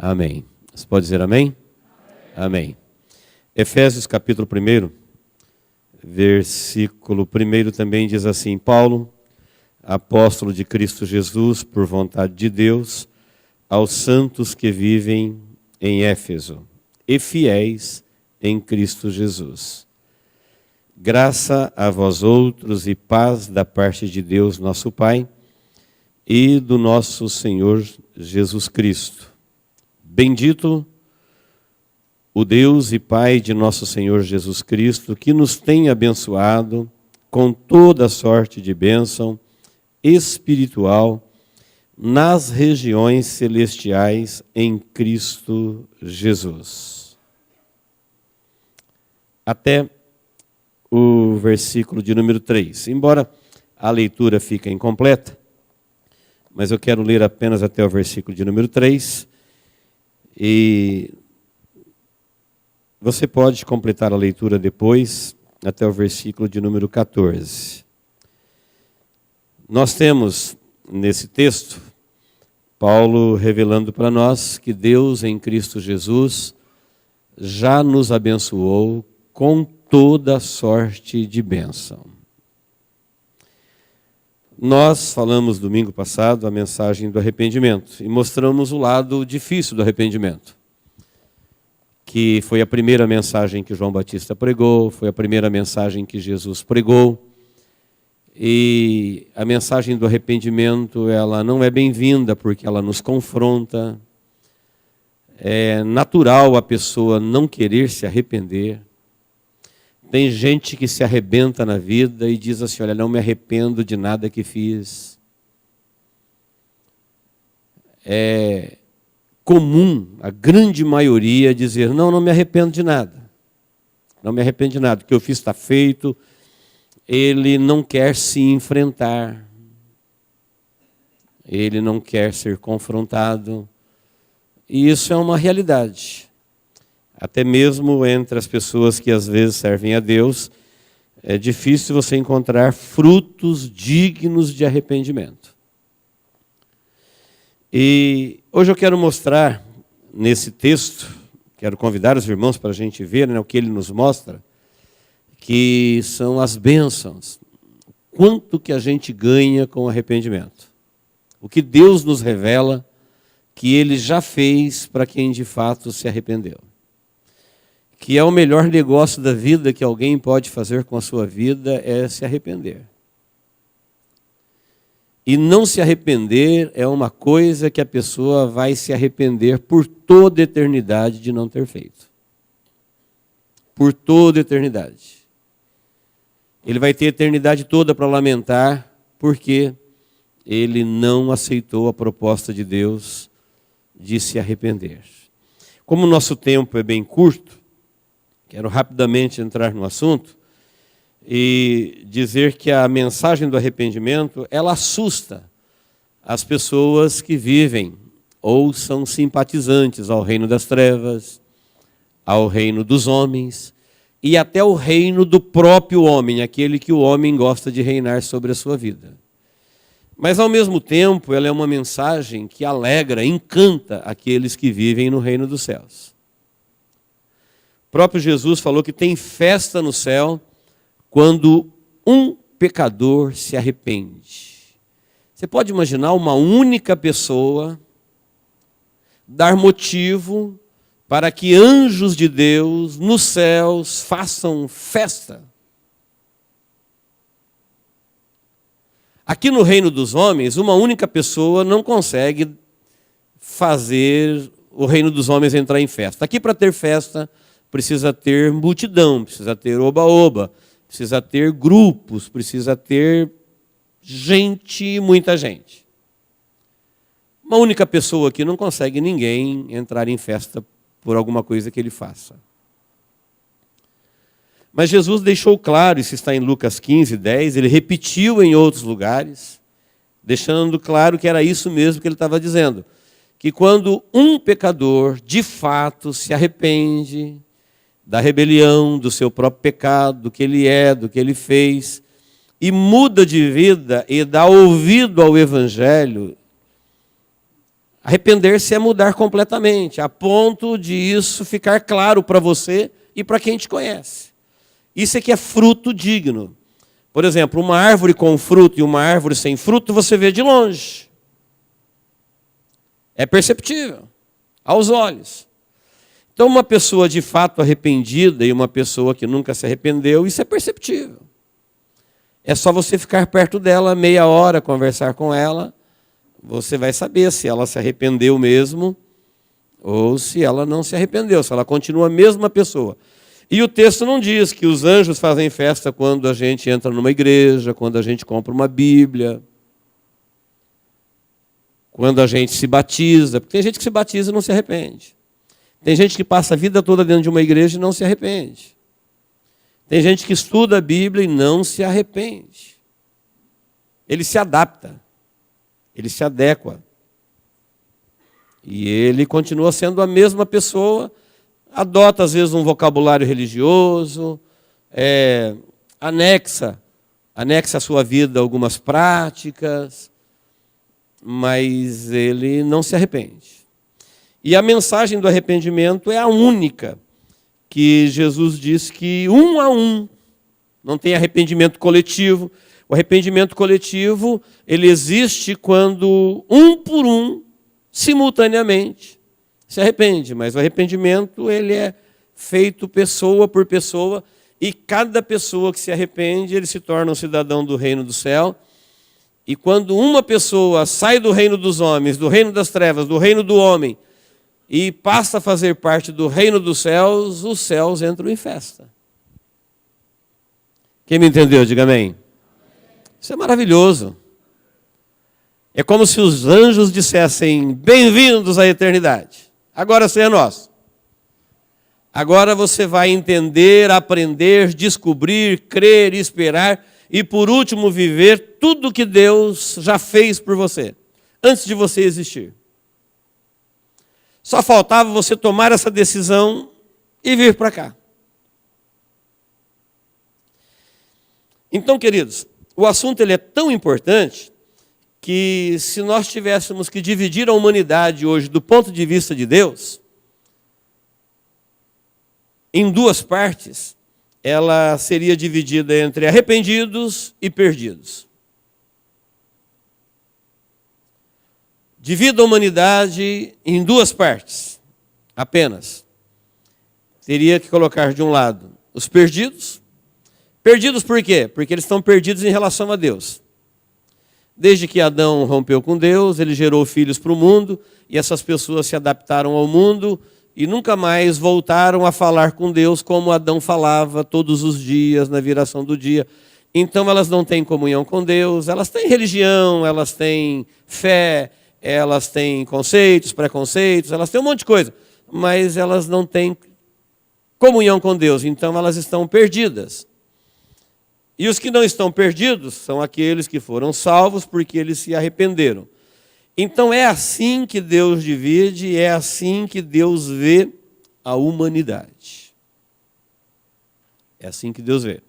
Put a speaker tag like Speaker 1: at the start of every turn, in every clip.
Speaker 1: Amém. Você pode dizer amém? Amém. Efésios capítulo 1, versículo 1 também diz assim: Paulo, apóstolo de Cristo Jesus, por vontade de Deus, aos santos que vivem em Éfeso e fiéis em Cristo Jesus. Graça a vós outros e paz da parte de Deus nosso Pai e do nosso Senhor Jesus Cristo. Bendito o Deus e Pai de nosso Senhor Jesus Cristo, que nos tem abençoado com toda sorte de bênção espiritual nas regiões celestiais em Cristo Jesus. Até o versículo de número 3. Embora a leitura fique incompleta, mas eu quero ler apenas até o versículo de número 3. E você pode completar a leitura depois, até o versículo de número 14. Nós temos, nesse texto, Paulo revelando para nós que Deus em Cristo Jesus já nos abençoou com toda sorte de bênção. Nós falamos domingo passado a mensagem do arrependimento e mostramos o lado difícil do arrependimento, que foi a primeira mensagem que João Batista pregou, foi a primeira mensagem que Jesus pregou. E a mensagem do arrependimento, ela não é bem-vinda porque ela nos confronta. É natural a pessoa não querer se arrepender. Tem gente que se arrebenta na vida e diz assim: olha, não me arrependo de nada que fiz. É comum, a grande maioria, dizer: não me arrependo de nada. Não me arrependo de nada, o que eu fiz está feito. Ele não quer se enfrentar. Ele não quer ser confrontado. E isso é uma realidade. Até mesmo entre as pessoas que às vezes servem a Deus, é difícil você encontrar frutos dignos de arrependimento. E hoje eu quero mostrar nesse texto, quero convidar os irmãos para a gente ver, o que ele nos mostra, que são as bênçãos. Quanto que a gente ganha com o arrependimento. O que Deus nos revela que Ele já fez para quem de fato se arrependeu. Que é o melhor negócio da vida que alguém pode fazer com a sua vida é se arrepender. E não se arrepender é uma coisa que a pessoa vai se arrepender por toda a eternidade de não ter feito. Por toda a eternidade. Ele vai ter a eternidade toda para lamentar porque ele não aceitou a proposta de Deus de se arrepender. Como o nosso tempo é bem curto, quero rapidamente entrar no assunto e dizer que a mensagem do arrependimento, ela assusta as pessoas que vivem ou são simpatizantes ao reino das trevas, ao reino dos homens e até o reino do próprio homem, aquele que o homem gosta de reinar sobre a sua vida. Mas, ao mesmo tempo, ela é uma mensagem que alegra, encanta aqueles que vivem no reino dos céus. O próprio Jesus falou que tem festa no céu quando um pecador se arrepende. Você pode imaginar uma única pessoa dar motivo para que anjos de Deus nos céus façam festa? Aqui no reino dos homens, uma única pessoa não consegue fazer o reino dos homens entrar em festa. Aqui, para ter festa, precisa ter multidão, precisa ter oba-oba, precisa ter grupos, precisa ter gente, muita gente. Uma única pessoa aqui não consegue ninguém entrar em festa por alguma coisa que ele faça. Mas Jesus deixou claro, isso está em Lucas 15, 10, ele repetiu em outros lugares, deixando claro que era isso mesmo que ele estava dizendo. Que quando um pecador, de fato, se arrepende da rebelião, do seu próprio pecado, do que ele é, do que ele fez, e muda de vida e dá ouvido ao Evangelho, Arrepender-se é mudar completamente, a ponto de isso ficar claro para você e para quem te conhece. Isso é que é fruto digno. Por exemplo, uma árvore com fruto e uma árvore sem fruto, você vê de longe. É perceptível, aos olhos. Então, uma pessoa de fato arrependida e uma pessoa que nunca se arrependeu, isso é perceptível. É só você ficar perto dela, meia hora, conversar com ela, você vai saber se ela se arrependeu mesmo ou se ela não se arrependeu, se ela continua a mesma pessoa. E o texto não diz que os anjos fazem festa quando a gente entra numa igreja, quando a gente compra uma Bíblia, quando a gente se batiza, porque tem gente que se batiza e não se arrepende. Tem gente que passa a vida toda dentro de uma igreja e não se arrepende. Tem gente que estuda a Bíblia e não se arrepende. Ele se adapta, ele se adequa. E ele continua sendo a mesma pessoa, adota às vezes um vocabulário religioso, anexa à sua vida algumas práticas, mas ele não se arrepende. E a mensagem do arrependimento é a única que Jesus diz que um a um, não tem arrependimento coletivo. O arrependimento coletivo, ele existe quando um por um, simultaneamente, se arrepende. Mas o arrependimento, ele é feito pessoa por pessoa, e cada pessoa que se arrepende, ele se torna um cidadão do reino do céu. E quando uma pessoa sai do reino dos homens, do reino das trevas, do reino do homem, e passa a fazer parte do reino dos céus, os céus entram em festa. Quem me entendeu, diga amém. Isso é maravilhoso. É como se os anjos dissessem: bem-vindos à eternidade. Agora você é nosso. Agora você vai entender, aprender, descobrir, crer, esperar e, por último, viver tudo que Deus já fez por você, antes de você existir. Só faltava você tomar essa decisão e vir para cá. Então, queridos, o assunto ele é tão importante que, se nós tivéssemos que dividir a humanidade hoje do ponto de vista de Deus, em duas partes, ela seria dividida entre arrependidos e perdidos. Divida a humanidade em duas partes, apenas. Teria que colocar de um lado os perdidos. Perdidos por quê? Porque eles estão perdidos em relação a Deus. Desde que Adão rompeu com Deus, ele gerou filhos para o mundo, e essas pessoas se adaptaram ao mundo e nunca mais voltaram a falar com Deus como Adão falava todos os dias, na viração do dia. Então elas não têm comunhão com Deus, elas têm religião, elas têm fé, elas têm conceitos, preconceitos, elas têm um monte de coisa, mas elas não têm comunhão com Deus, então elas estão perdidas. E os que não estão perdidos são aqueles que foram salvos porque eles se arrependeram. Então é assim que Deus divide, é assim que Deus vê a humanidade. É assim que Deus vê.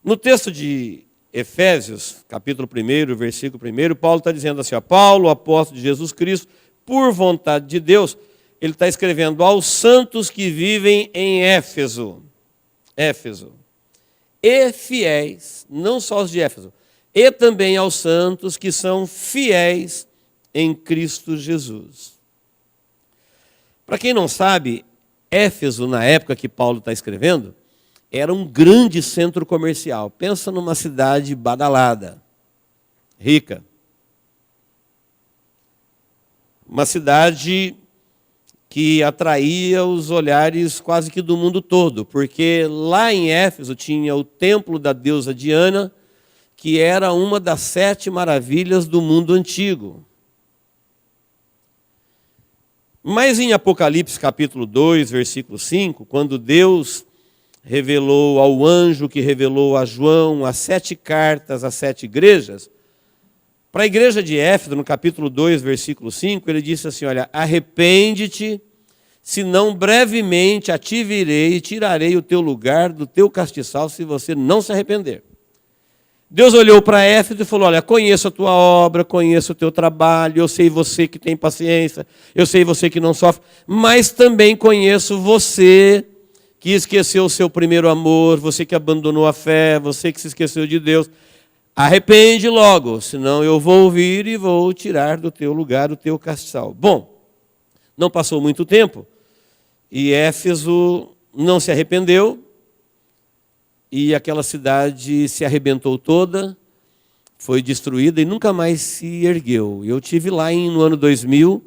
Speaker 1: No texto de Efésios, capítulo 1, versículo 1, Paulo está dizendo assim, Paulo, apóstolo de Jesus Cristo, por vontade de Deus, ele está escrevendo aos santos que vivem em Éfeso. Éfeso. E fiéis, não só os de Éfeso, e também aos santos que são fiéis em Cristo Jesus. Para quem não sabe, Éfeso, na época que Paulo está escrevendo, era um grande centro comercial. Pensa numa cidade badalada, rica. Uma cidade que atraía os olhares quase que do mundo todo, porque lá em Éfeso tinha o templo da deusa Diana, que era uma das 7 maravilhas do mundo antigo. Mas em Apocalipse capítulo 2, versículo 5, quando Deus revelou ao anjo que revelou a João as 7 cartas às 7 igrejas, para a igreja de Éfeso, no capítulo 2, versículo 5, ele disse assim, olha, arrepende-te, senão brevemente a ti virei e tirarei o teu lugar do teu castiçal se você não se arrepender. Deus olhou para Éfeso e falou: olha, conheço a tua obra, conheço o teu trabalho, eu sei você que tem paciência, eu sei você que não sofre, mas também conheço você que esqueceu o seu primeiro amor, você que abandonou a fé, você que se esqueceu de Deus. Arrepende logo, senão eu vou vir e vou tirar do teu lugar o teu castiçal. Bom, não passou muito tempo e Éfeso não se arrependeu e aquela cidade se arrebentou toda, foi destruída e nunca mais se ergueu. Eu tive lá no ano 2000,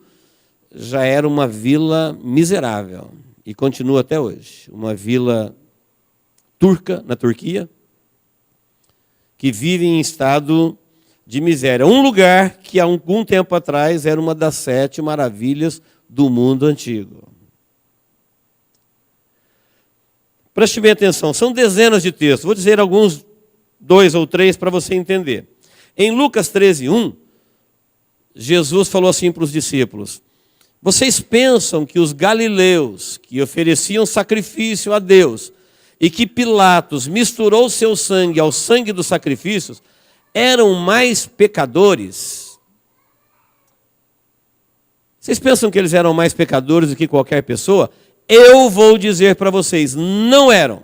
Speaker 1: já era uma vila miserável e continua até hoje. Uma vila turca, na Turquia, que vive em estado de miséria. Um lugar que há algum tempo atrás era uma das 7 maravilhas do mundo antigo. Preste bem atenção, são dezenas de textos. Vou dizer alguns, 2 ou 3, para você entender. Em Lucas 13:1, Jesus falou assim para os discípulos: vocês pensam que os galileus que ofereciam sacrifício a Deus e que Pilatos misturou seu sangue ao sangue dos sacrifícios, eram mais pecadores? Vocês pensam que eles eram mais pecadores do que qualquer pessoa? Eu vou dizer para vocês, não eram.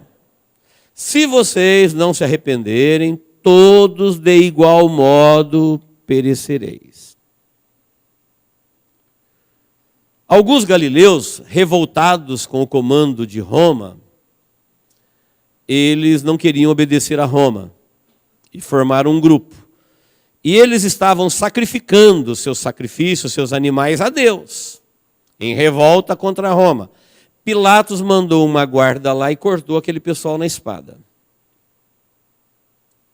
Speaker 1: Se vocês não se arrependerem, todos de igual modo perecereis. Alguns galileus, revoltados com o comando de Roma, eles não queriam obedecer a Roma e formaram um grupo. E eles estavam sacrificando seus sacrifícios, seus animais a Deus, em revolta contra Roma. Pilatos mandou uma guarda lá e cortou aquele pessoal na espada.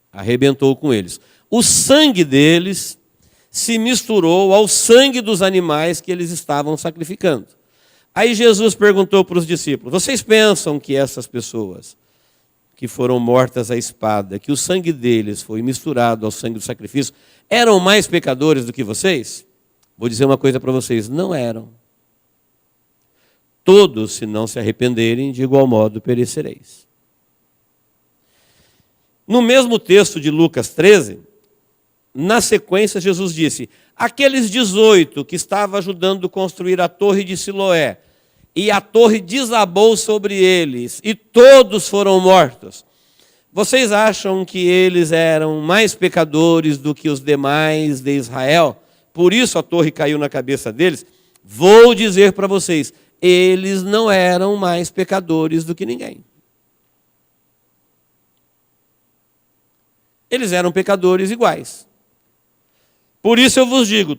Speaker 1: Arrebentou com eles. O sangue deles se misturou ao sangue dos animais que eles estavam sacrificando. Aí Jesus perguntou para os discípulos: vocês pensam que essas pessoas que foram mortas à espada, que o sangue deles foi misturado ao sangue do sacrifício, eram mais pecadores do que vocês? Vou dizer uma coisa para vocês: não eram. Todos, se não se arrependerem, de igual modo perecereis. No mesmo texto de Lucas 13, na sequência, Jesus disse: aqueles 18 que estavam ajudando a construir a torre de Siloé, e a torre desabou sobre eles, e todos foram mortos. Vocês acham que eles eram mais pecadores do que os demais de Israel? Por isso a torre caiu na cabeça deles? Vou dizer para vocês, eles não eram mais pecadores do que ninguém. Eles eram pecadores iguais. Por isso eu vos digo,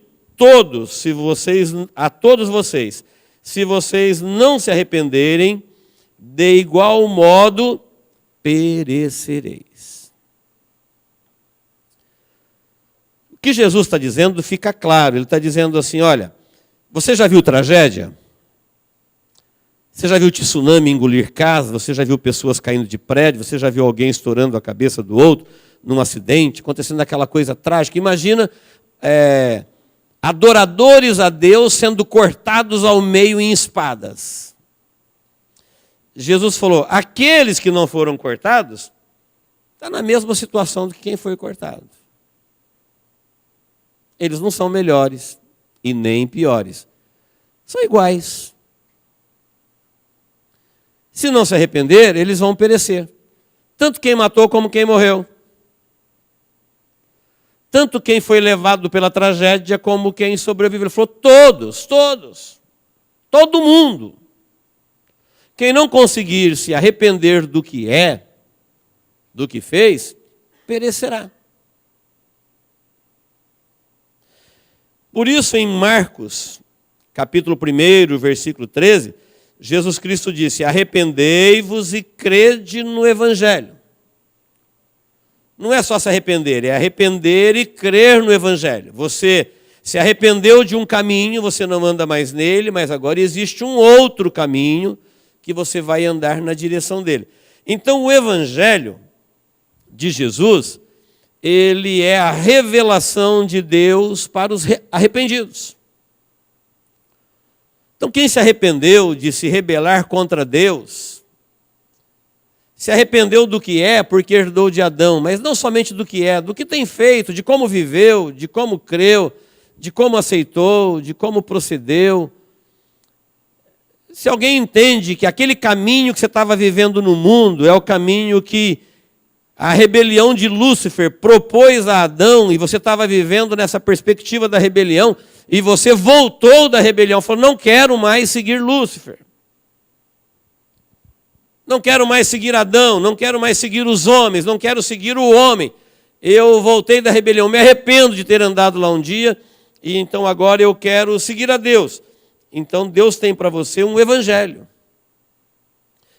Speaker 1: a todos vocês, se vocês não se arrependerem, de igual modo perecereis. O que Jesus está dizendo fica claro. Ele está dizendo assim: olha, você já viu tragédia? Você já viu tsunami engolir casa? Você já viu pessoas caindo de prédio? Você já viu alguém estourando a cabeça do outro num acidente? Acontecendo aquela coisa trágica. Imagina adoradores a Deus sendo cortados ao meio em espadas. Jesus falou: aqueles que não foram cortados estão na mesma situação do que quem foi cortado. Eles não são melhores e nem piores. São iguais. Se não se arrepender, eles vão perecer. Tanto quem matou como quem morreu. Tanto quem foi levado pela tragédia como quem sobreviveu. Ele falou: todos. Todo mundo. Quem não conseguir se arrepender do que é, do que fez, perecerá. Por isso, em Marcos, capítulo 1, versículo 13, Jesus Cristo disse: arrependei-vos e crede no Evangelho. Não é só se arrepender, é arrepender e crer no Evangelho. Você se arrependeu de um caminho, você não anda mais nele, mas agora existe um outro caminho que você vai andar na direção dele. Então, o Evangelho de Jesus, ele é a revelação de Deus para os arrependidos. Então, quem se arrependeu de se rebelar contra Deus, Se arrependeu do que é, porque herdou de Adão, mas não somente do que é, do que tem feito, de como viveu, de como creu, de como aceitou, de como procedeu. Se alguém entende que aquele caminho que você estava vivendo no mundo é o caminho que a rebelião de Lúcifer propôs a Adão, e você estava vivendo nessa perspectiva da rebelião, e você voltou da rebelião, falou, não quero mais seguir Lúcifer. Não quero mais seguir Adão, não quero mais seguir os homens, não quero seguir o homem. Eu voltei da rebelião, me arrependo de ter andado lá um dia, e então agora eu quero seguir a Deus. Então Deus tem para você um evangelho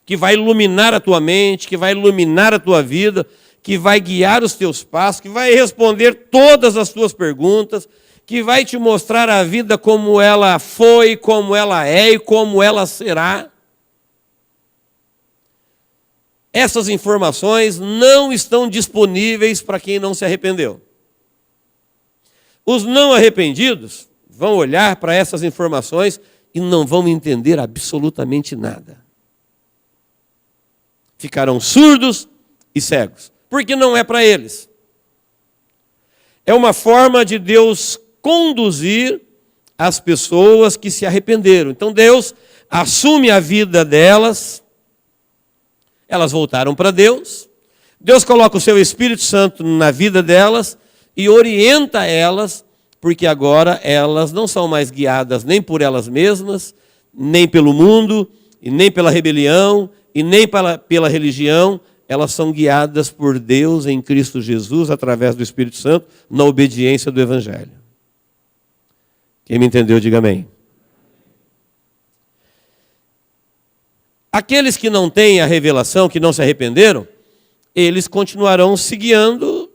Speaker 1: que vai iluminar a tua mente, que vai iluminar a tua vida, que vai guiar os teus passos, que vai responder todas as tuas perguntas, que vai te mostrar a vida como ela foi, como ela é e como ela será. Essas informações não estão disponíveis para quem não se arrependeu. Os não arrependidos vão olhar para essas informações e não vão entender absolutamente nada. Ficarão surdos e cegos, porque não é para eles. É uma forma de Deus conduzir as pessoas que se arrependeram. Então Deus assume a vida delas, elas voltaram para Deus, Deus coloca o seu Espírito Santo na vida delas e orienta elas, porque agora elas não são mais guiadas nem por elas mesmas, nem pelo mundo, e nem pela rebelião, e nem pela religião, elas são guiadas por Deus em Cristo Jesus, através do Espírito Santo, na obediência do Evangelho. Quem me entendeu, diga amém. Aqueles que não têm a revelação, que não se arrependeram, eles continuarão se guiando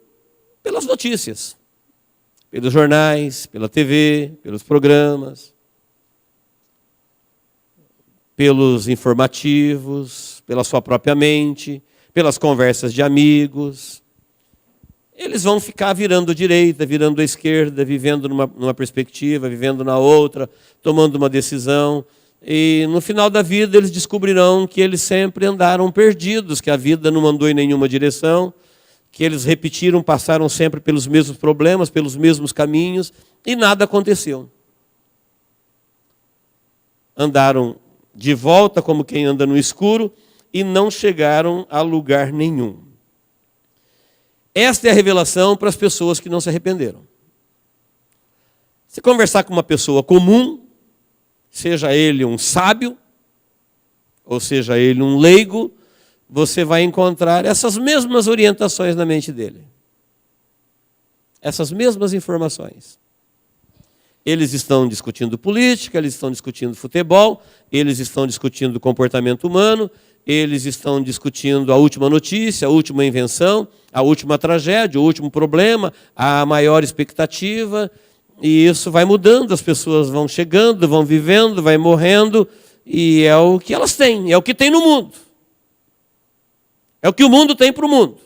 Speaker 1: pelas notícias, pelos jornais, pela TV, pelos programas, pelos informativos, pela sua própria mente, pelas conversas de amigos. Eles vão ficar virando direita, virando à esquerda, vivendo numa perspectiva, vivendo na outra, tomando uma decisão. E no final da vida eles descobrirão que eles sempre andaram perdidos, que a vida não mandou em nenhuma direção, que eles repetiram, passaram sempre pelos mesmos problemas, pelos mesmos caminhos, e nada aconteceu. Andaram de volta como quem anda no escuro e não chegaram a lugar nenhum. Esta é a revelação para as pessoas que não se arrependeram. Se conversar com uma pessoa comum, seja ele um sábio, ou seja ele um leigo, você vai encontrar essas mesmas orientações na mente dele. Essas mesmas informações. Eles estão discutindo política, eles estão discutindo futebol, eles estão discutindo comportamento humano, eles estão discutindo a última notícia, a última invenção, a última tragédia, o último problema, a maior expectativa. E isso vai mudando, as pessoas vão chegando, vão vivendo, vai morrendo, e é o que elas têm, é o que tem no mundo. É o que o mundo tem para o mundo.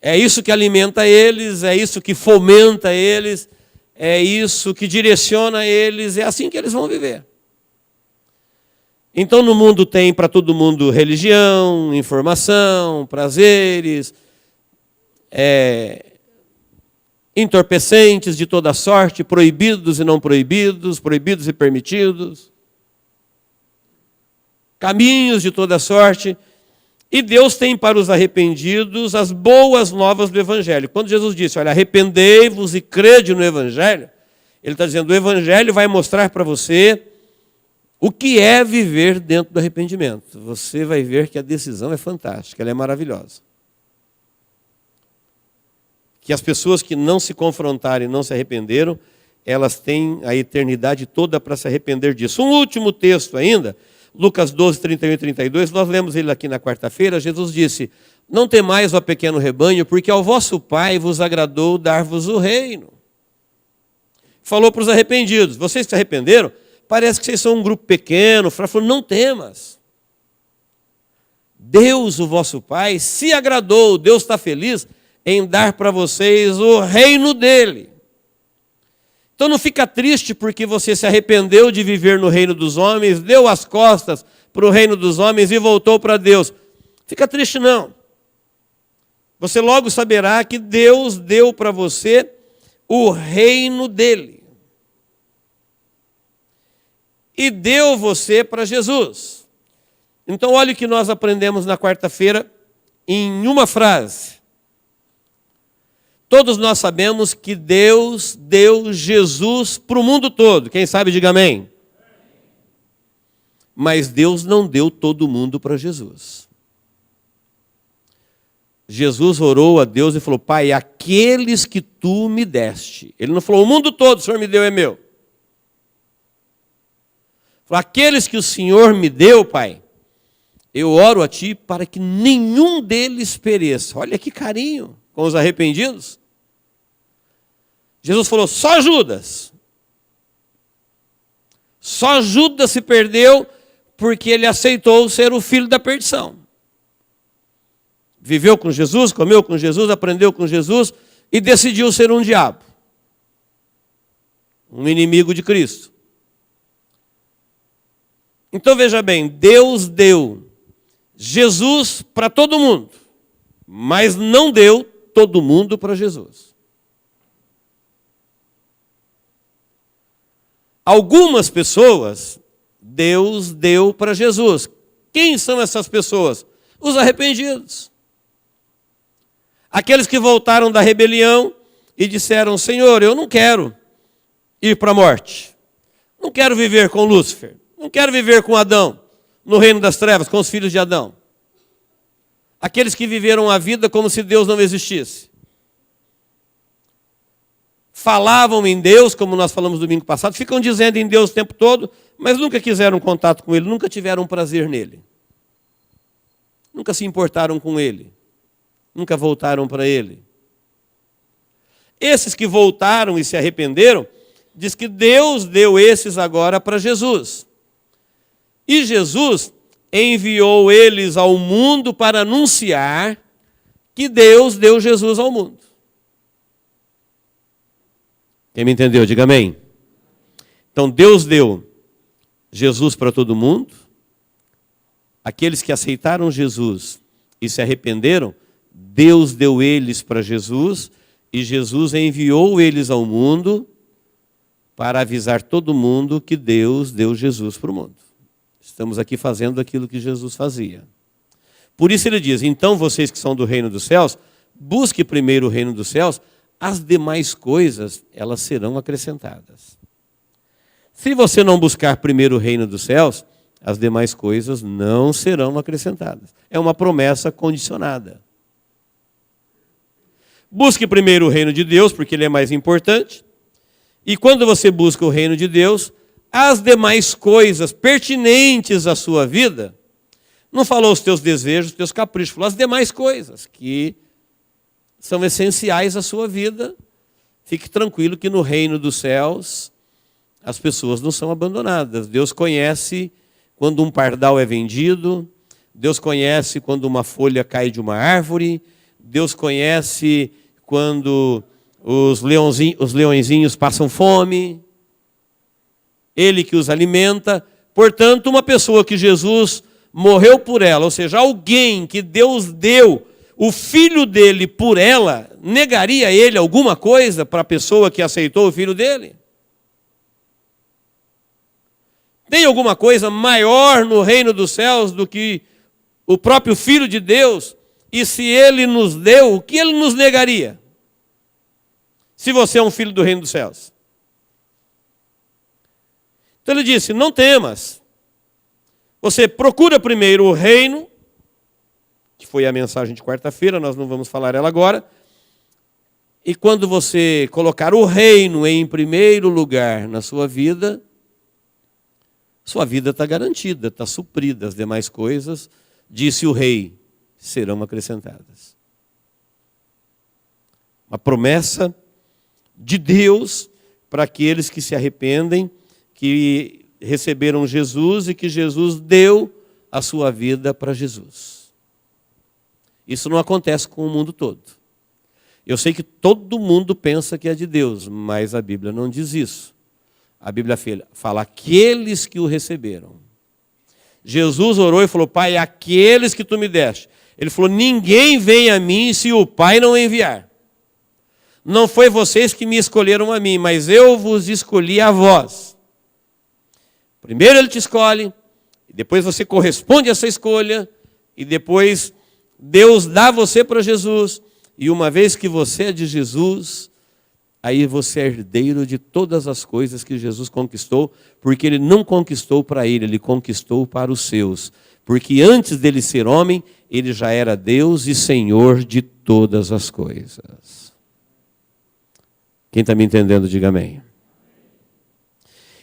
Speaker 1: É isso que alimenta eles, é isso que fomenta eles, é isso que direciona eles, é assim que eles vão viver. Então no mundo tem para todo mundo religião, informação, prazeres, entorpecentes de toda sorte, proibidos e não proibidos, proibidos e permitidos, caminhos de toda sorte. E Deus tem para os arrependidos as boas novas do Evangelho. Quando Jesus disse, olha, arrependei-vos e crede no Evangelho, Ele está dizendo, o Evangelho vai mostrar para você o que é viver dentro do arrependimento. Você vai ver que a decisão é fantástica, ela é maravilhosa. Que as pessoas que não se confrontaram e não se arrependeram, elas têm a eternidade toda para se arrepender disso. Um último texto ainda, Lucas 12, 31 e 32, nós lemos ele aqui na quarta-feira. Jesus disse, não temais, ó pequeno rebanho, porque ao vosso Pai vos agradou dar-vos o reino. Falou para os arrependidos, vocês que se arrependeram, parece que vocês são um grupo pequeno. Falou, não temas. Deus, o vosso Pai, se agradou, Deus está feliz em dar para vocês o reino dele. Então não fica triste porque você se arrependeu de viver no reino dos homens, deu as costas para o reino dos homens e voltou para Deus. Fica triste não. Você logo saberá que Deus deu para você o reino dele. E deu você para Jesus. Então olha o que nós aprendemos na quarta-feira em uma frase. Todos nós sabemos que Deus deu Jesus para o mundo todo. Quem sabe diga amém. Mas Deus não deu todo mundo para Jesus. Jesus orou a Deus e falou: Pai, aqueles que tu me deste. Ele não falou: o mundo todo o Senhor me deu, é meu. Falou: aqueles que o Senhor me deu, Pai, eu oro a Ti para que nenhum deles pereça. Olha que carinho com os arrependidos. Jesus falou: só Judas. Só Judas se perdeu porque ele aceitou ser o filho da perdição. Viveu com Jesus, comeu com Jesus, aprendeu com Jesus e decidiu ser um diabo. Um inimigo de Cristo. Então veja bem, Deus deu Jesus para todo mundo, mas não deu todo mundo para Jesus. Algumas pessoas Deus deu para Jesus. Quem são essas pessoas? Os arrependidos. Aqueles que voltaram da rebelião e disseram: Senhor, eu não quero ir para a morte. Não quero viver com Lúcifer. Não quero viver com Adão, no reino das trevas, com os filhos de Adão. Aqueles que viveram a vida como se Deus não existisse. Falavam em Deus, como nós falamos domingo passado, ficam dizendo em Deus o tempo todo, mas nunca quiseram contato com Ele, nunca tiveram prazer nele. Nunca se importaram com Ele. Nunca voltaram para Ele. Esses que voltaram e se arrependeram, diz que Deus deu esses agora para Jesus. E Jesus enviou eles ao mundo para anunciar que Deus deu Jesus ao mundo. Quem me entendeu, diga amém. Então Deus deu Jesus para todo mundo. Aqueles que aceitaram Jesus e se arrependeram, Deus deu eles para Jesus e Jesus enviou eles ao mundo para avisar todo mundo que Deus deu Jesus para o mundo. Estamos aqui fazendo aquilo que Jesus fazia. Por isso ele diz: então vocês que são do reino dos céus, busque primeiro o reino dos céus, as demais coisas, elas serão acrescentadas. Se você não buscar primeiro o reino dos céus, as demais coisas não serão acrescentadas. É uma promessa condicionada. Busque primeiro o reino de Deus, porque ele é mais importante. E quando você busca o reino de Deus, as demais coisas pertinentes à sua vida, não falou os teus desejos, os teus caprichos, falou as demais coisas que são essenciais à sua vida. Fique tranquilo que no reino dos céus as pessoas não são abandonadas. Deus conhece quando um pardal é vendido, Deus conhece quando uma folha cai de uma árvore, Deus conhece quando os leõezinhos passam fome, Ele que os alimenta. Portanto, uma pessoa que Jesus morreu por ela, ou seja, alguém que Deus deu o filho dele por ela, negaria ele alguma coisa para a pessoa que aceitou o filho dele? Tem alguma coisa maior no reino dos céus do que o próprio Filho de Deus? E se Ele nos deu, o que Ele nos negaria? Se você é um filho do reino dos céus. Então Ele disse: não temas. Você procura primeiro o reino, que foi a mensagem de quarta-feira, nós não vamos falar ela agora. E quando você colocar o reino em primeiro lugar na sua vida está garantida, está suprida. As demais coisas, disse o rei, serão acrescentadas. Uma promessa de Deus para aqueles que se arrependem, que receberam Jesus e que Jesus deu a sua vida para Jesus. Isso não acontece com o mundo todo. Eu sei que todo mundo pensa que é de Deus, mas a Bíblia não diz isso. A Bíblia fala aqueles que o receberam. Jesus orou e falou: Pai, aqueles que tu me deste. Ele falou: ninguém vem a mim se o Pai não enviar. Não foi vocês que me escolheram a mim, mas eu vos escolhi a vós. Primeiro ele te escolhe, depois você corresponde a essa escolha, e depois Deus dá você para Jesus. E uma vez que você é de Jesus, aí você é herdeiro de todas as coisas que Jesus conquistou, porque ele não conquistou para ele conquistou para os seus. Porque antes dele ser homem, ele já era Deus e Senhor de todas as coisas. Quem está me entendendo, diga amém.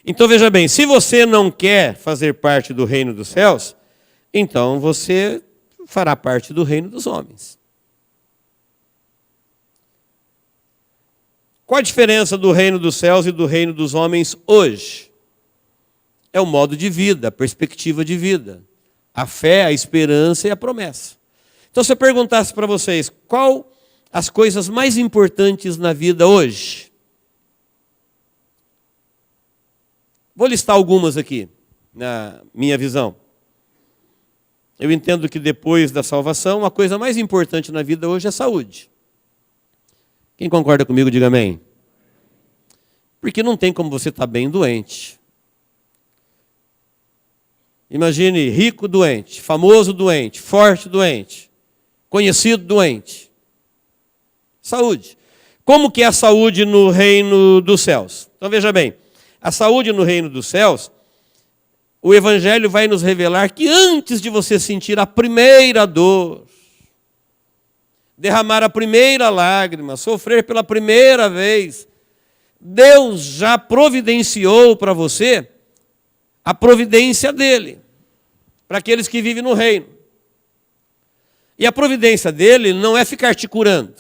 Speaker 1: Então veja bem, se você não quer fazer parte do reino dos céus, então você fará parte do reino dos homens. Qual a diferença do reino dos céus e do reino dos homens hoje? É o modo de vida, a perspectiva de vida, a fé, a esperança e a promessa. Então, se eu perguntasse para vocês, qual as coisas mais importantes na vida hoje? Vou listar algumas aqui, na minha visão. Eu entendo que depois da salvação, a coisa mais importante na vida hoje é a saúde. Quem concorda comigo, diga amém. Porque não tem como você estar bem doente. Imagine rico doente, famoso doente, forte doente, conhecido doente. Saúde. Como que é a saúde no reino dos céus? Então veja bem, a saúde no reino dos céus, o Evangelho vai nos revelar que antes de você sentir a primeira dor, derramar a primeira lágrima, sofrer pela primeira vez, Deus já providenciou para você a providência dele, para aqueles que vivem no reino. E a providência dele não é ficar te curando,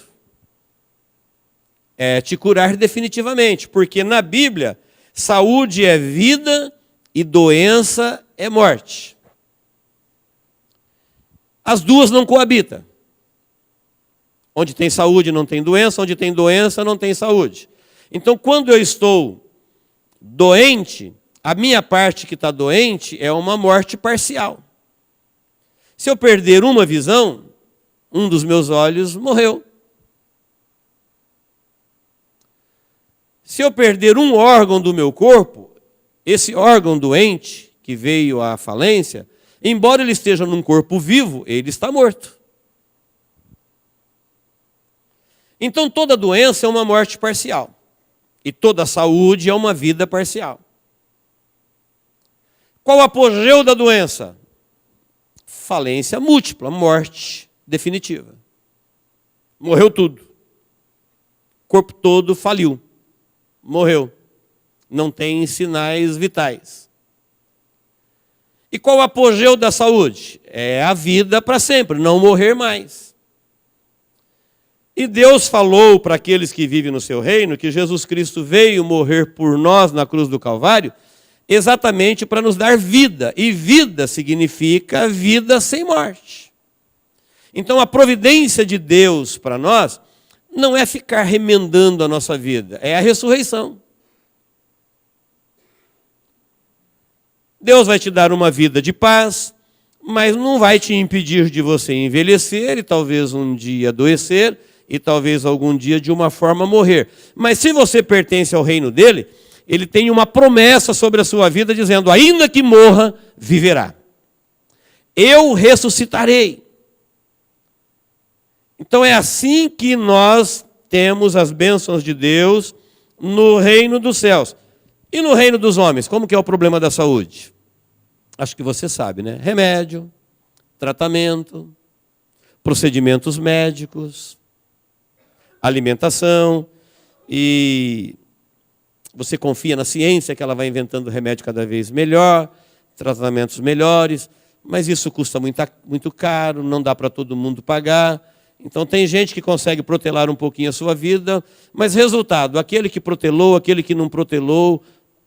Speaker 1: é te curar definitivamente, porque na Bíblia, saúde é vida e doença é morte. As duas não coabitam. Onde tem saúde não tem doença, onde tem doença não tem saúde. Então, quando eu estou doente, a minha parte que está doente é uma morte parcial. Se eu perder uma visão, um dos meus olhos morreu. Se eu perder um órgão do meu corpo, esse órgão doente, que veio à falência, embora ele esteja num corpo vivo, ele está morto. Então toda doença é uma morte parcial. E toda saúde é uma vida parcial. Qual o apogeu da doença? Falência múltipla, morte definitiva. Morreu tudo. O corpo todo faliu. Morreu. Não tem sinais vitais. E qual o apogeu da saúde? É a vida para sempre, não morrer mais. E Deus falou para aqueles que vivem no seu reino que Jesus Cristo veio morrer por nós na cruz do Calvário exatamente para nos dar vida. E vida significa vida sem morte. Então a providência de Deus para nós não é ficar remendando a nossa vida, é a ressurreição. Deus vai te dar uma vida de paz, mas não vai te impedir de você envelhecer e talvez um dia adoecer e talvez algum dia de uma forma morrer. Mas se você pertence ao reino dele, ele tem uma promessa sobre a sua vida dizendo: ainda que morra, viverá. Eu ressuscitarei. Então é assim que nós temos as bênçãos de Deus no reino dos céus. E no reino dos homens, como que é o problema da saúde? Acho que você sabe, né? Remédio, tratamento, procedimentos médicos, alimentação, e você confia na ciência que ela vai inventando remédio cada vez melhor, tratamentos melhores, mas isso custa muito caro, não dá para todo mundo pagar. Então tem gente que consegue protelar um pouquinho a sua vida, mas resultado, aquele que protelou, aquele que não protelou,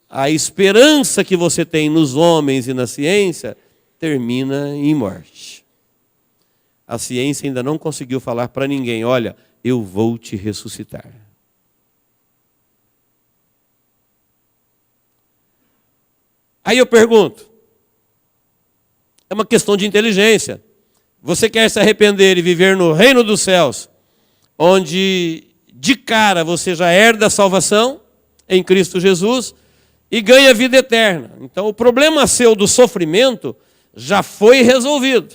Speaker 1: a esperança que você tem nos homens e na ciência termina em morte. a ciência ainda não conseguiu falar para ninguém: olha, eu vou te ressuscitar. Aí eu pergunto, é uma questão de inteligência. Você quer se arrepender e viver no reino dos céus, onde de cara você já herda a salvação em Cristo Jesus e ganha vida eterna. Então o problema seu do sofrimento já foi resolvido.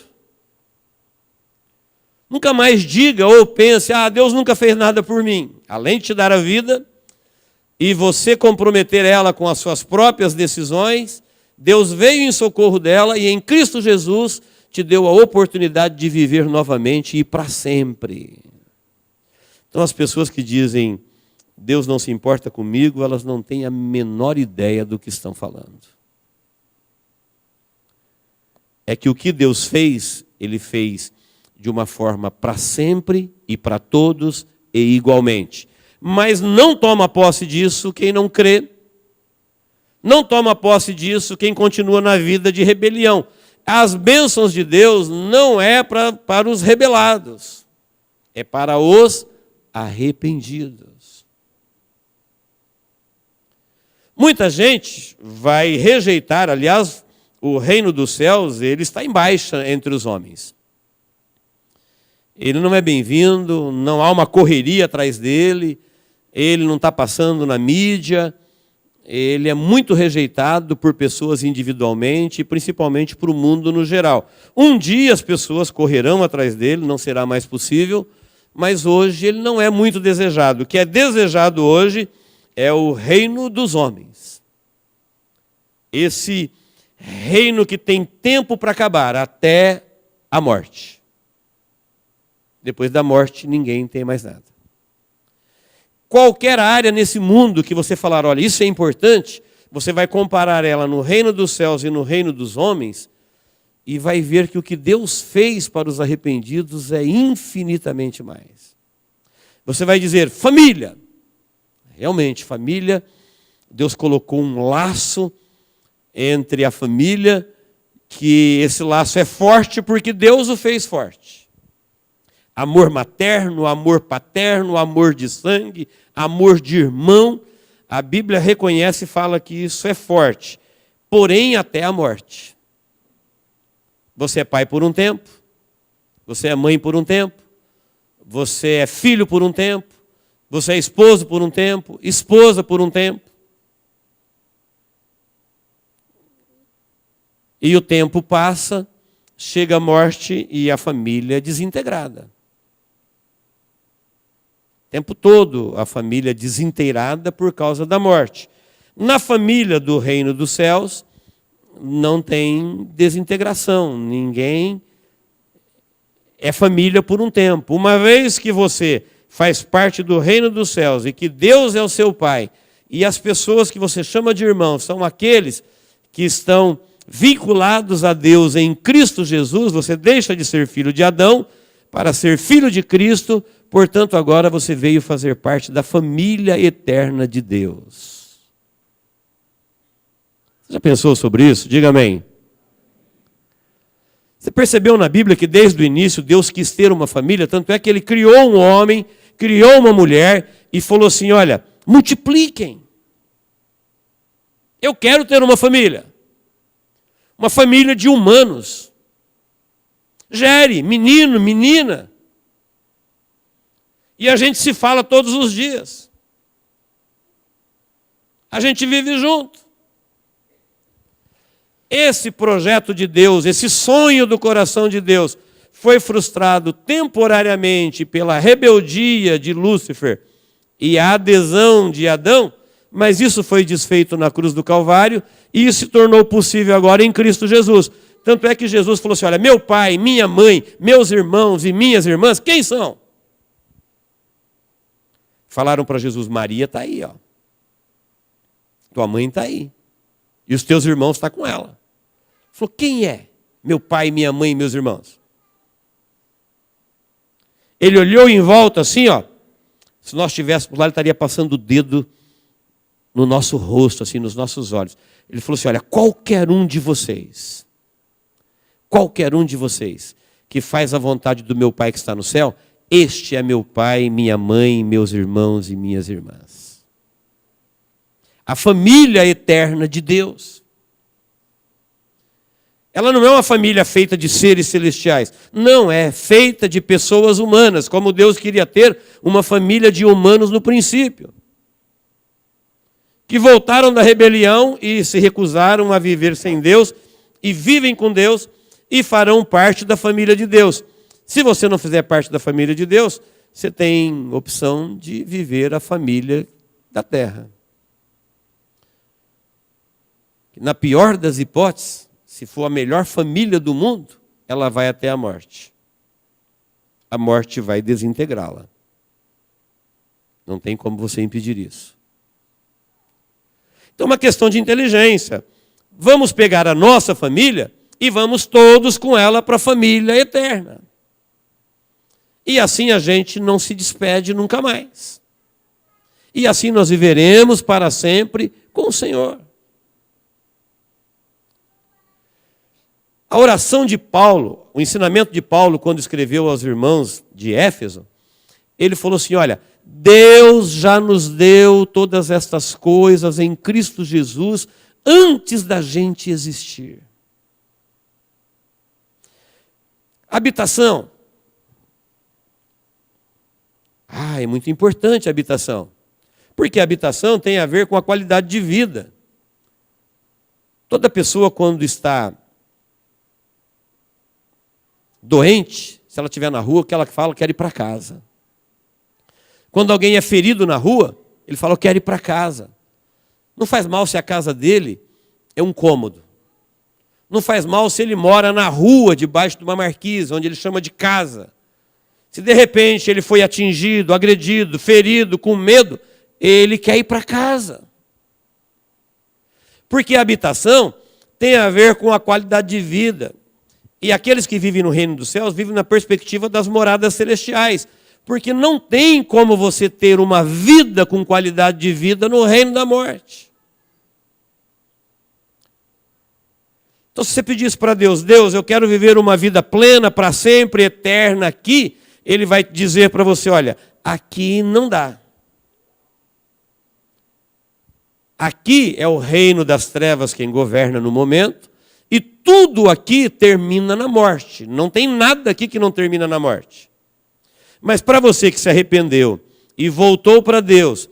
Speaker 1: Nunca mais diga ou pense: Deus nunca fez nada por mim. Além de te dar a vida e você comprometer ela com as suas próprias decisões, Deus veio em socorro dela e em Cristo Jesus te deu a oportunidade de viver novamente e para sempre. Então as pessoas que dizem Deus não se importa comigo, elas não têm a menor ideia do que estão falando. É que o que Deus fez, Ele fez de uma forma para sempre e para todos e igualmente. Mas não toma posse disso quem não crê. Não toma posse disso quem continua na vida de rebelião. As bênçãos de Deus não é para os rebelados, é para os arrependidos. Muita gente vai rejeitar, aliás, o reino dos céus, ele está em baixa entre os homens. Ele não é bem-vindo, não há uma correria atrás dele, ele não está passando na mídia, ele é muito rejeitado por pessoas individualmente e principalmente por o mundo no geral. Um dia as pessoas correrão atrás dele, não será mais possível, mas hoje ele não é muito desejado. O que é desejado hoje é o reino dos homens. Esse reino que tem tempo para acabar, até a morte. Depois da morte, ninguém tem mais nada. Qualquer área nesse mundo que você falar, olha, isso é importante, você vai comparar ela no reino dos céus e no reino dos homens, e vai ver que o que Deus fez para os arrependidos é infinitamente mais. Você vai dizer, família. Realmente, família, Deus colocou um laço entre a família, que esse laço é forte porque Deus o fez forte. Amor materno, amor paterno, amor de sangue, amor de irmão. A Bíblia reconhece e fala que isso é forte, porém até a morte. Você é pai por um tempo, você é mãe por um tempo, você é filho por um tempo, você é esposo por um tempo, esposa por um tempo. E o tempo passa, chega a morte e a família é desintegrada. O tempo todo a família é desinteirada por causa da morte. Na família do reino dos céus, não tem desintegração. Ninguém é família por um tempo. Uma vez que você faz parte do reino dos céus e que Deus é o seu Pai, e as pessoas que você chama de irmãos são aqueles que estão vinculados a Deus em Cristo Jesus, você deixa de ser filho de Adão para ser filho de Cristo, portanto agora você veio fazer parte da família eterna de Deus. Você já pensou sobre isso? Diga amém. Você percebeu na Bíblia que desde o início Deus quis ter uma família, tanto é que Ele criou um homem, criou uma mulher e falou assim, olha, multipliquem. Eu quero ter uma família. Uma família de humanos. Gere, menino, menina. E a gente se fala todos os dias. A gente vive junto. Esse projeto de Deus, esse sonho do coração de Deus, foi frustrado temporariamente pela rebeldia de Lúcifer e a adesão de Adão, mas isso foi desfeito na cruz do Calvário e isso se tornou possível agora em Cristo Jesus. Tanto é que Jesus falou assim, olha, meu pai, minha mãe, meus irmãos e minhas irmãs, quem são? Falaram para Jesus, Maria está aí, ó. Tua mãe está aí. E os teus irmãos estão com ela. Ele falou, quem é? Meu pai, minha mãe e meus irmãos. Ele olhou em volta assim, ó. Se nós estivéssemos lá, ele estaria passando o dedo no nosso rosto, assim, nos nossos olhos. Ele falou assim, olha, qualquer um de vocês que faz a vontade do meu Pai que está no céu, este é meu pai, minha mãe, meus irmãos e minhas irmãs. A família eterna de Deus. Ela não é uma família feita de seres celestiais. Não, é feita de pessoas humanas, como Deus queria ter uma família de humanos no princípio. Que voltaram da rebelião e se recusaram a viver sem Deus, e vivem com Deus, e farão parte da família de Deus. Se você não fizer parte da família de Deus, você tem opção de viver a família da terra. Na pior das hipóteses, se for a melhor família do mundo, ela vai até a morte. A morte vai desintegrá-la. Não tem como você impedir isso. Então é uma questão de inteligência. Vamos pegar a nossa família e vamos todos com ela para a família eterna. E assim a gente não se despede nunca mais. E assim nós viveremos para sempre com o Senhor. A oração de Paulo, o ensinamento de Paulo, quando escreveu aos irmãos de Éfeso, ele falou assim, olha, Deus já nos deu todas estas coisas em Cristo Jesus antes da gente existir. Habitação. É muito importante a habitação. Porque a habitação tem a ver com a qualidade de vida. Toda pessoa, quando está doente, se ela estiver na rua, o que ela fala? Quer ir para casa. Quando alguém é ferido na rua, ele fala, eu quero ir para casa. Não faz mal se a casa dele é um cômodo. Não faz mal se ele mora na rua, debaixo de uma marquise, onde ele chama de casa. Se de repente ele foi atingido, agredido, ferido, com medo, ele quer ir para casa. Porque a habitação tem a ver com a qualidade de vida. E aqueles que vivem no reino dos céus vivem na perspectiva das moradas celestiais. Porque não tem como você ter uma vida com qualidade de vida no reino da morte. Então, se você pedisse para Deus, Deus, eu quero viver uma vida plena, para sempre, eterna aqui, Ele vai dizer para você, olha, aqui não dá. Aqui é o reino das trevas quem governa no momento, e tudo aqui termina na morte. Não tem nada aqui que não termina na morte. Mas para você que se arrependeu e voltou para Deus,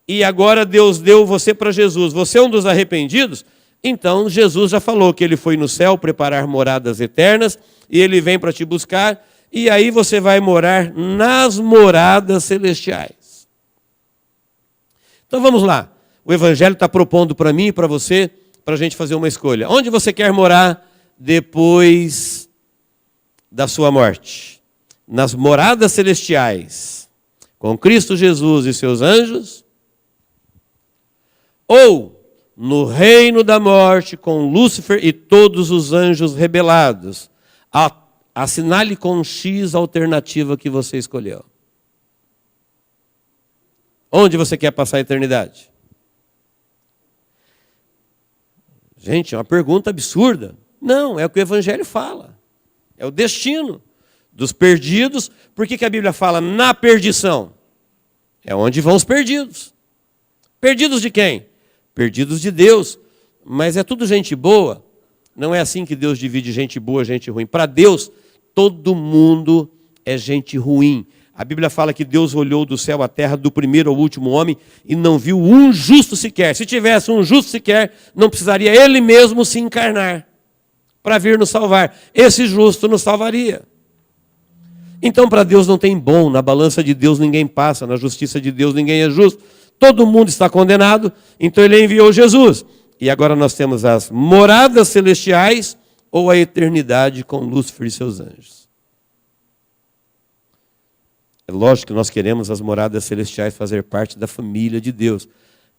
Speaker 1: e agora Deus deu você para Jesus, você é um dos arrependidos, então Jesus já falou que Ele foi no céu preparar moradas eternas, e Ele vem para te buscar, e aí você vai morar nas moradas celestiais. Então vamos lá. O Evangelho está propondo para mim e para você, para a gente fazer uma escolha. Onde você quer morar depois da sua morte? Nas moradas celestiais, com Cristo Jesus e seus anjos? Ou no reino da morte, com Lúcifer e todos os anjos rebelados? Assinale com X a alternativa que você escolheu. Onde você quer passar a eternidade? Gente, é uma pergunta absurda. Não, é o que o Evangelho fala. É o destino dos perdidos. Por que a Bíblia fala na perdição? É onde vão os perdidos. Perdidos de quem? Perdidos de Deus. Mas é tudo gente boa. Não é assim que Deus divide gente boa, gente ruim. Para Deus, todo mundo é gente ruim. A Bíblia fala que Deus olhou do céu à terra, do primeiro ao último homem, e não viu um justo sequer. Se tivesse um justo sequer, não precisaria Ele mesmo se encarnar para vir nos salvar. Esse justo nos salvaria. Então, para Deus não tem bom, na balança de Deus ninguém passa, na justiça de Deus ninguém é justo. Todo mundo está condenado, então Ele enviou Jesus. E agora nós temos as moradas celestiais ou a eternidade com Lúcifer e seus anjos. É lógico que nós queremos as moradas celestiais fazer parte da família de Deus.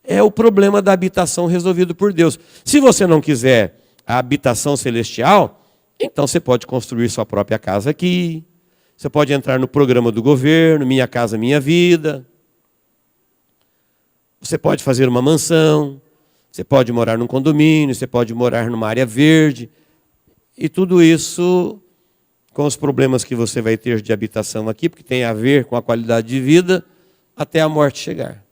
Speaker 1: É o problema da habitação resolvido por Deus. Se você não quiser a habitação celestial, então você pode construir sua própria casa aqui. Você pode entrar no programa do governo, Minha Casa Minha Vida. Você pode fazer uma mansão. Você pode morar num condomínio, você pode morar numa área verde. E tudo isso com os problemas que você vai ter de habitação aqui, porque tem a ver com a qualidade de vida, até a morte chegar.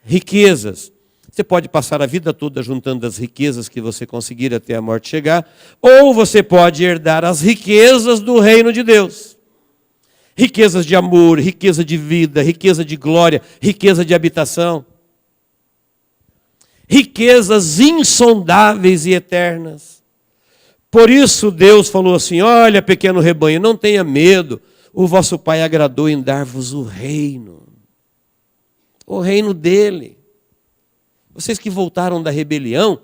Speaker 1: Riquezas. Você pode passar a vida toda juntando as riquezas que você conseguir até a morte chegar, ou você pode herdar as riquezas do reino de Deus. Riquezas de amor, riqueza de vida, riqueza de glória, riqueza de habitação. Riquezas insondáveis e eternas. Por isso Deus falou assim: olha, pequeno rebanho, não tenha medo, o vosso Pai agradou em dar-vos o reino dele. Vocês que voltaram da rebelião,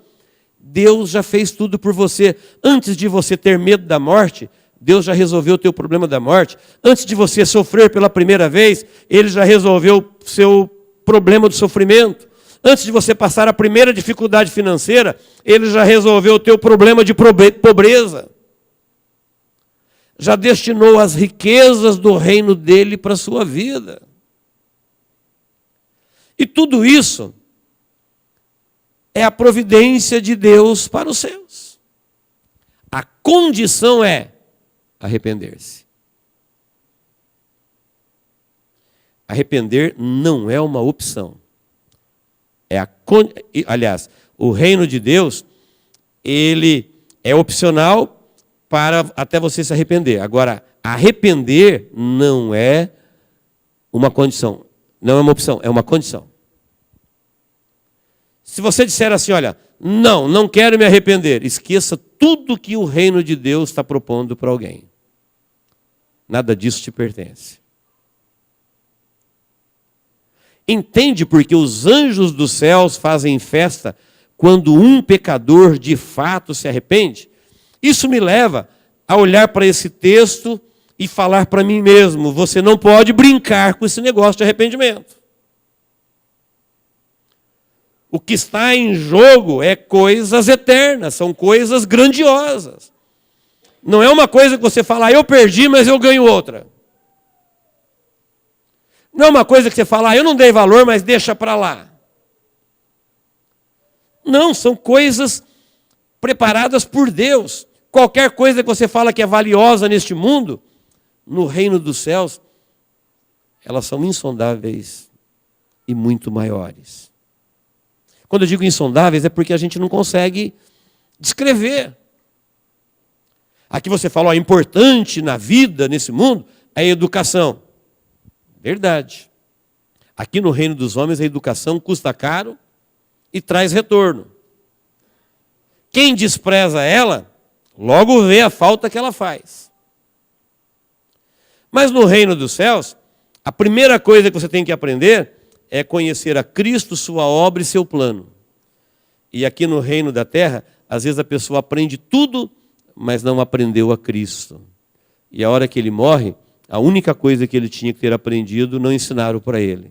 Speaker 1: Deus já fez tudo por você. Antes de você ter medo da morte, Deus já resolveu o teu problema da morte. Antes de você sofrer pela primeira vez, Ele já resolveu o seu problema do sofrimento. Antes de você passar a primeira dificuldade financeira, Ele já resolveu o teu problema de pobreza. Já destinou as riquezas do reino dele para a sua vida. E tudo isso é a providência de Deus para os seus. A condição é arrepender-se. Arrepender não é uma opção. Aliás, o reino de Deus, ele é opcional para até você se arrepender. Agora, arrepender não é uma condição, não é uma opção, é uma condição. Se você disser assim, olha, não quero me arrepender, esqueça tudo que o reino de Deus está propondo para alguém. Nada disso te pertence. Entende porque os anjos dos céus fazem festa quando um pecador de fato se arrepende? Isso me leva a olhar para esse texto e falar para mim mesmo: você não pode brincar com esse negócio de arrependimento. O que está em jogo é coisas eternas, são coisas grandiosas. Não é uma coisa que você fala, eu perdi, mas eu ganho outra. Não é uma coisa que você fala, eu não dei valor, mas deixa para lá. Não, são coisas preparadas por Deus. Qualquer coisa que você fala que é valiosa neste mundo, no reino dos céus, elas são insondáveis e muito maiores. Quando eu digo insondáveis, é porque a gente não consegue descrever. Aqui você fala, importante na vida, nesse mundo, é a educação. Verdade. Aqui no reino dos homens, a educação custa caro e traz retorno. Quem despreza ela, logo vê a falta que ela faz. Mas no reino dos céus, a primeira coisa que você tem que aprender é conhecer a Cristo, sua obra e seu plano. E aqui no reino da terra, às vezes a pessoa aprende tudo, mas não aprendeu a Cristo. E a hora que ele morre, a única coisa que ele tinha que ter aprendido, não ensinaram para ele.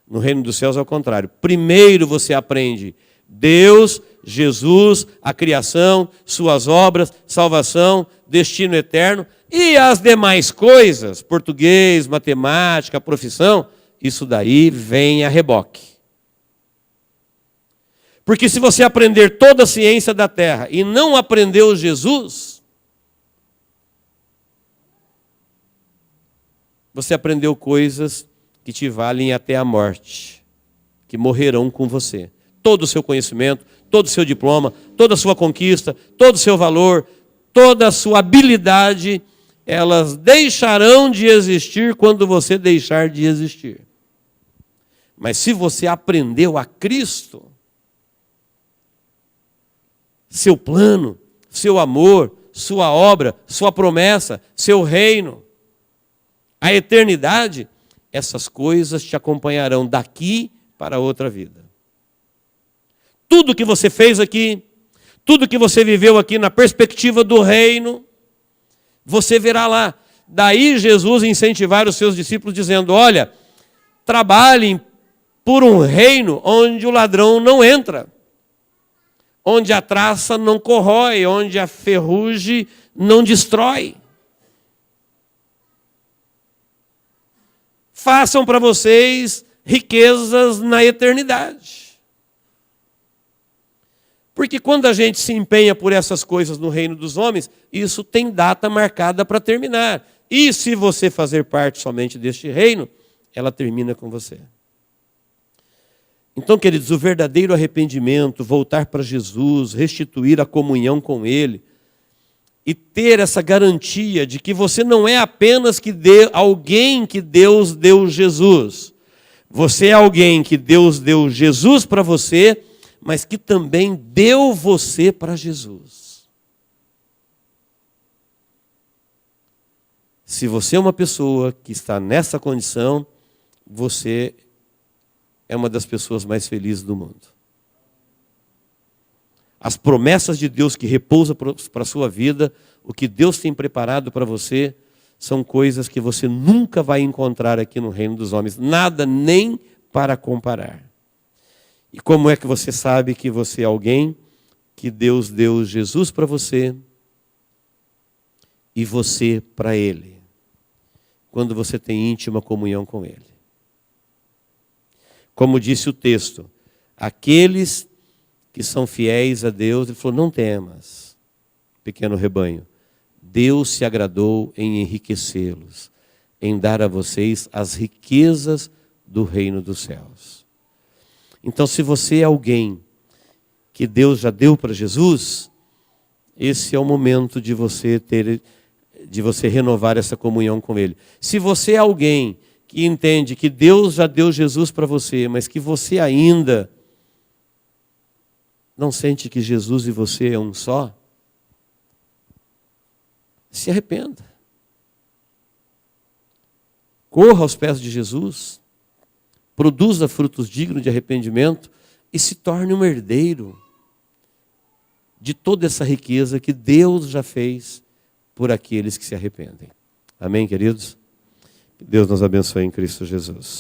Speaker 1: No reino dos céus é o contrário. Primeiro você aprende Deus, Jesus, a criação, suas obras, salvação, destino eterno. E as demais coisas, português, matemática, profissão, isso daí vem a reboque. Porque se você aprender toda a ciência da terra e não aprendeu Jesus, você aprendeu coisas que te valem até a morte, que morrerão com você. Todo o seu conhecimento, todo o seu diploma, toda a sua conquista, todo o seu valor, toda a sua habilidade, elas deixarão de existir quando você deixar de existir. Mas se você aprendeu a Cristo, seu plano, seu amor, sua obra, sua promessa, seu reino, a eternidade, essas coisas te acompanharão daqui para outra vida. Tudo que você fez aqui, tudo que você viveu aqui na perspectiva do reino, você verá lá. Daí Jesus incentivar os seus discípulos dizendo, olha, trabalhem por um reino onde o ladrão não entra, onde a traça não corrói, onde a ferrugem não destrói. Façam para vocês riquezas na eternidade. Porque quando a gente se empenha por essas coisas no reino dos homens, isso tem data marcada para terminar. E se você fazer parte somente deste reino, ela termina com você. Então, queridos, o verdadeiro arrependimento, voltar para Jesus, restituir a comunhão com Ele, e ter essa garantia de que você não é apenas alguém que Deus deu Jesus. Você é alguém que Deus deu Jesus para você, mas que também deu você para Jesus. Se você é uma pessoa que está nessa condição, você é uma das pessoas mais felizes do mundo. As promessas de Deus que repousam para a sua vida, o que Deus tem preparado para você, são coisas que você nunca vai encontrar aqui no reino dos homens. Nada nem para comparar. E como é que você sabe que você é alguém que Deus deu Jesus para você e você para Ele? Quando você tem íntima comunhão com Ele. Como disse o texto, aqueles que são fiéis a Deus, ele falou, não temas, pequeno rebanho. Deus se agradou em enriquecê-los, em dar a vocês as riquezas do reino dos céus. Então, se você é alguém que Deus já deu para Jesus, esse é o momento de você renovar essa comunhão com Ele. Se você é alguém que entende que Deus já deu Jesus para você, mas que você ainda não sente que Jesus e você é um só, se arrependa. Corra aos pés de Jesus, produza frutos dignos de arrependimento e se torne um herdeiro de toda essa riqueza que Deus já fez por aqueles que se arrependem. Amém, queridos? Que Deus nos abençoe em Cristo Jesus.